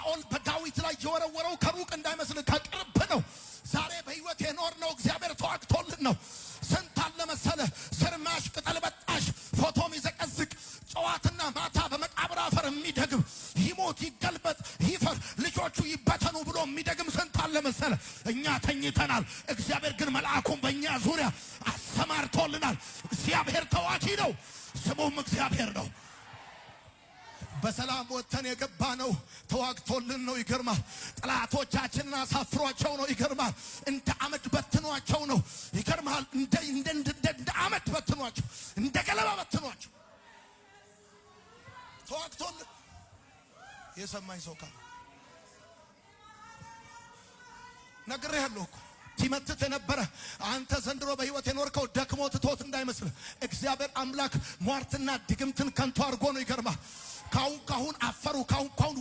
ሳኦል በዳዊት ላይ የወረወረው ከሩቅ እንዳይመስል ከቅርብ ነው። ዛሬ በህይወት የኖርነው እግዚአብሔር ተዋግቶልን ነው። ስንት አለ መሰለ ስርማሽ ቅጠል በጣሽ ፎቶ የሚዘቀዝቅ ጨዋትና ማታ በመቃብር አፈር የሚደግም ይሞት ይገልበጥ ይፈር ልጆቹ ይበተኑ ብሎ የሚደግም ስንት አለ መሰለ። እኛ ተኝተናል። እግዚአብሔር ግን መልአኩን በእኛ ዙሪያ አሰማርቶልናል። እግዚአብሔር ተዋጊ ነው፣ ስሙም እግዚአብሔር ነው። በሰላም ወጥተን የገባ ነው ተዋግቶልን ነው። ይገርማል። ጠላቶቻችንን አሳፍሯቸው ነው። ይገርማል። እንደ አመድ በትኗቸው ነው። ይገርማል። እንደ አመድ በትኗቸው፣ እንደ ገለባ በትኗቸው ተዋግቶልን። የሰማኝ ሰው ካለ ነግሬሃለሁ እኮ ሲመትት የነበረ አንተ ዘንድሮ በህይወት የኖርከው ደክሞ ትቶት እንዳይመስል እግዚአብሔር አምላክ ሟርትና ድግምትን ከንቱ አድርጎ ነው። ይገርማል። ካሁን አፈሩ ካሁን